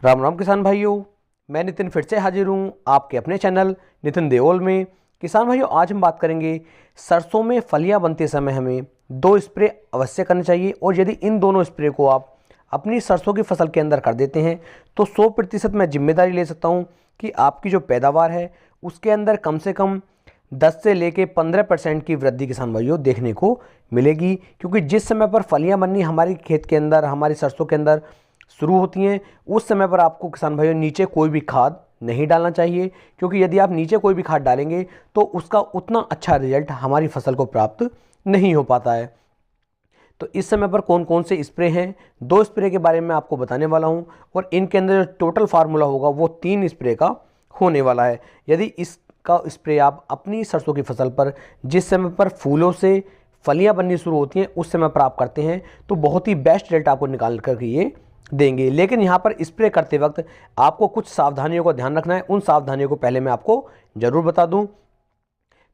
राम राम किसान भाइयों, मैं नितिन फिर से हाजिर हूँ आपके अपने चैनल नितिन देओल में। किसान भाइयों, आज हम बात करेंगे सरसों में फलियां बनते समय हमें दो स्प्रे अवश्य करने चाहिए, और यदि इन दोनों स्प्रे को आप अपनी सरसों की फसल के अंदर कर देते हैं तो 100% मैं जिम्मेदारी ले सकता हूँ कि आपकी जो पैदावार है उसके अंदर कम से कम 10 से लेके 15% की वृद्धि किसान भाइयों देखने को मिलेगी। क्योंकि जिस समय पर फलियां बननी हमारी खेत के अंदर, हमारी सरसों के अंदर शुरू होती हैं, उस समय पर आपको किसान भाइयों नीचे कोई भी खाद नहीं डालना चाहिए। क्योंकि यदि आप नीचे कोई भी खाद डालेंगे तो उसका उतना अच्छा रिजल्ट हमारी फसल को प्राप्त नहीं हो पाता है। तो इस समय पर कौन कौन से स्प्रे हैं, दो स्प्रे के बारे में आपको बताने वाला हूं, और इनके अंदर जो टोटल फार्मूला होगा वो 3 स्प्रे का होने वाला है। यदि इसका स्प्रे आप अपनी सरसों की फसल पर जिस समय पर फूलों से फलियां बननी शुरू होती हैं उस समय पर आप करते हैं तो बहुत ही बेस्ट रिजल्ट आपको निकाल कर ये देंगे। लेकिन यहाँ पर स्प्रे करते वक्त आपको कुछ सावधानियों का ध्यान रखना है। उन सावधानियों को पहले मैं आपको ज़रूर बता दूं।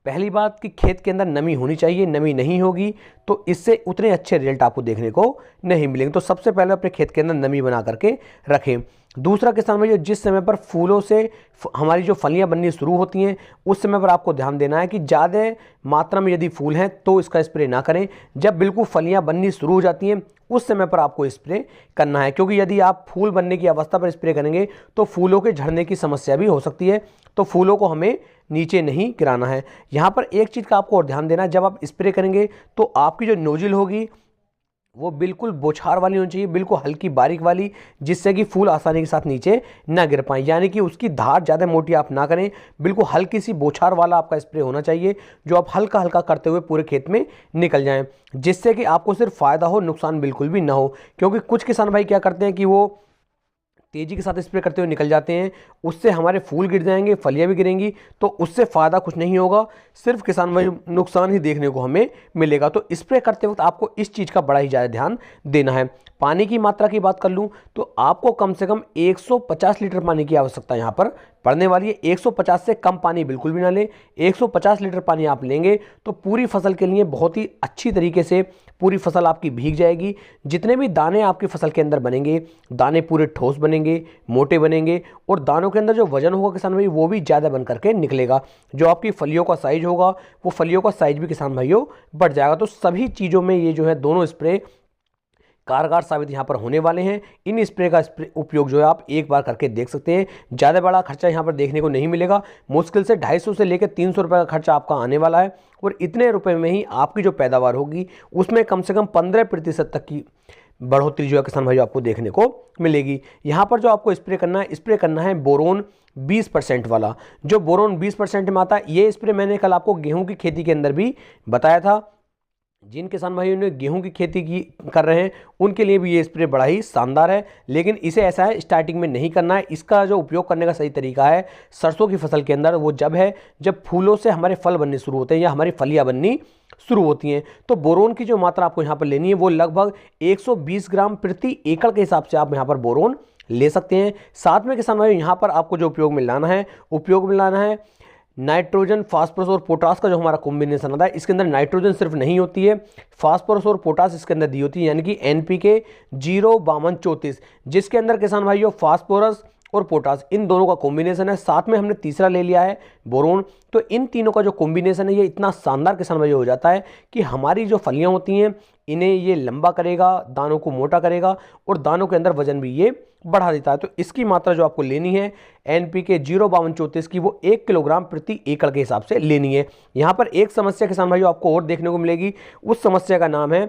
पहली बात कि खेत के अंदर नमी होनी चाहिए, नमी नहीं होगी तो इससे उतने अच्छे रिजल्ट आपको देखने को नहीं मिलेंगे। तो सबसे पहले अपने खेत के अंदर नमी बना करके रखें। दूसरा किसान भाई, जिस समय पर फूलों से हमारी जो फलियां बननी शुरू होती हैं उस समय पर आपको ध्यान देना है कि ज़्यादा मात्रा में यदि फूल हैं तो इसका स्प्रे ना करें। जब बिल्कुल फलियां बननी शुरू हो जाती हैं उस समय पर आपको स्प्रे करना है, क्योंकि यदि आप फूल बनने की अवस्था पर स्प्रे करेंगे तो फूलों के झड़ने की समस्या भी हो सकती है। तो फूलों को हमें नीचे नहीं गिराना है। यहाँ पर एक चीज़ का आपको और ध्यान देना है, जब आप स्प्रे करेंगे तो आपकी जो नोजल होगी वो बिल्कुल बौछार वाली होनी चाहिए, बिल्कुल हल्की बारीक वाली, जिससे कि फूल आसानी के साथ नीचे ना गिर पाए। यानी कि उसकी धार ज़्यादा मोटी आप ना करें, बिल्कुल हल्की सी बौछार वाला आपका स्प्रे होना चाहिए जो आप हल्का हल्का करते हुए पूरे खेत में निकल जाएं, जिससे कि आपको सिर्फ फ़ायदा हो, नुकसान बिल्कुल भी ना हो। क्योंकि कुछ किसान भाई क्या करते हैं कि वो तेज़ी के साथ स्प्रे करते हुए निकल जाते हैं, उससे हमारे फूल गिर जाएंगे, फलियां भी गिरेंगी, तो उससे फ़ायदा कुछ नहीं होगा, सिर्फ किसान भाई नुकसान ही देखने को हमें मिलेगा। तो स्प्रे करते वक्त आपको इस चीज़ का बड़ा ही ज़्यादा ध्यान देना है। पानी की मात्रा की बात कर लूँ तो आपको कम से कम 150 लीटर पानी की आवश्यकता यहाँ पर पड़ने वाली है। 150 से कम पानी बिल्कुल भी ना लें। 150 लीटर पानी आप लेंगे तो पूरी फसल के लिए बहुत ही अच्छी तरीके से पूरी फसल आपकी भीग जाएगी। जितने भी दाने आपकी फसल के अंदर बनेंगे, दाने पूरे ठोस बनेंगे, मोटे बनेंगे, और दानों के अंदर जो वजन होगा किसान भाई वो भी ज़्यादा बन करके निकलेगा। जो आपकी फलियों का साइज होगा वो फलियों का साइज भी किसान भाइयों बढ़ जाएगा। तो सभी चीज़ों में ये जो है दोनों स्प्रे कारगर साबित यहाँ पर होने वाले हैं। इन स्प्रे का उपयोग जो है आप एक बार करके देख सकते हैं। ज़्यादा बड़ा खर्चा यहाँ पर देखने को नहीं मिलेगा। मुश्किल से 250 से लेकर 300 रुपये का खर्चा आपका आने वाला है, और इतने रुपए में ही आपकी जो पैदावार होगी उसमें कम से कम 15% तक की बढ़ोतरी जो है किसान भाई आपको देखने को मिलेगी। यहाँ पर जो आपको स्प्रे करना है बोरोन 20% वाला। जो बोरोन 20% में आता है, ये स्प्रे मैंने कल आपको गेहूं की खेती के अंदर भी बताया था। जिन किसान भाइयों ने गेहूं की खेती की कर रहे हैं उनके लिए भी ये स्प्रे बड़ा ही शानदार है। लेकिन इसे ऐसा है, स्टार्टिंग में नहीं करना है। इसका जो उपयोग करने का सही तरीका है सरसों की फसल के अंदर वो जब है जब फूलों से हमारे फल बनने शुरू होते हैं या हमारी फलियां बननी शुरू होती हैं। तो बोरोन की जो मात्रा आपको यहाँ पर लेनी है वो लगभग 120 ग्राम प्रति एकड़ के हिसाब से आप यहाँ पर बोरोन ले सकते हैं। साथ में किसान भाइयों यहाँ पर आपको जो उपयोग में लाना है नाइट्रोजन, फास्फोरस और पोटास का जो हमारा कॉम्बिनेशन आता है। इसके अंदर नाइट्रोजन सिर्फ नहीं होती है, फास्फोरस और पोटास इसके अंदर दी होती है, यानी कि NPK 05234, जिसके अंदर किसान भाइयों फास्फोरस और पोटास इन दोनों का कॉम्बिनेशन है। साथ में हमने तीसरा ले लिया है बोरोन। तो इन तीनों का जो कॉम्बिनेशन है ये इतना शानदार किसान भाइयों हो जाता है कि हमारी जो फलियां होती हैं इन्हें ये लंबा करेगा, दानों को मोटा करेगा, और दानों के अंदर वजन भी ये बढ़ा देता है। तो इसकी मात्रा जो आपको लेनी है NPK 05234 की वो 1 किलोग्राम प्रति एकड़ के हिसाब से लेनी है। यहाँ पर एक समस्या किसान भाइयों आपको और देखने को मिलेगी। उस समस्या का नाम है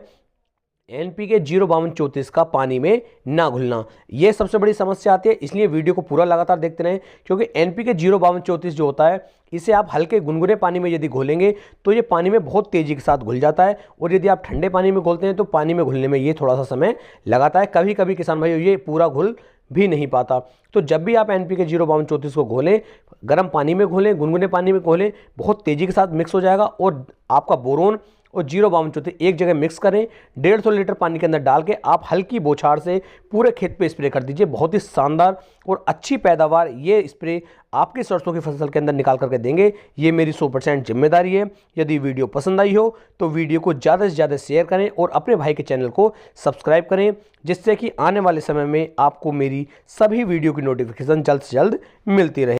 NPK 05234 का पानी में ना घुलना। ये सबसे बड़ी समस्या आती है, इसलिए वीडियो को पूरा लगातार देखते रहें। क्योंकि NPK 05234 जो होता है इसे आप हल्के गुनगुने पानी में यदि घोलेंगे तो ये पानी में बहुत तेज़ी के साथ घुल जाता है, और यदि आप ठंडे पानी में घोलते हैं तो पानी में घुलने में ये थोड़ा सा समय लगाता है। कभी कभी किसान भाइयों ये पूरा घुल भी नहीं पाता। तो जब भी आप NPK 05234 को घोलें, गर्म पानी में घोलें, गुनगुने पानी में घोलें, बहुत तेज़ी के साथ मिक्स हो जाएगा और आपका बोरोन और 0.52 एक जगह मिक्स करें। 150 लीटर पानी के अंदर डाल के आप हल्की बौछार से पूरे खेत पे स्प्रे कर दीजिए। बहुत ही शानदार और अच्छी पैदावार ये स्प्रे आपकी सरसों की फसल के अंदर निकाल करके देंगे। ये मेरी 100% जिम्मेदारी है। यदि वीडियो पसंद आई हो तो वीडियो को ज़्यादा से ज़्यादा शेयर करें और अपने भाई के चैनल को सब्सक्राइब करें, जिससे कि आने वाले समय में आपको मेरी सभी वीडियो की नोटिफिकेशन जल्द से जल्द मिलती रहे।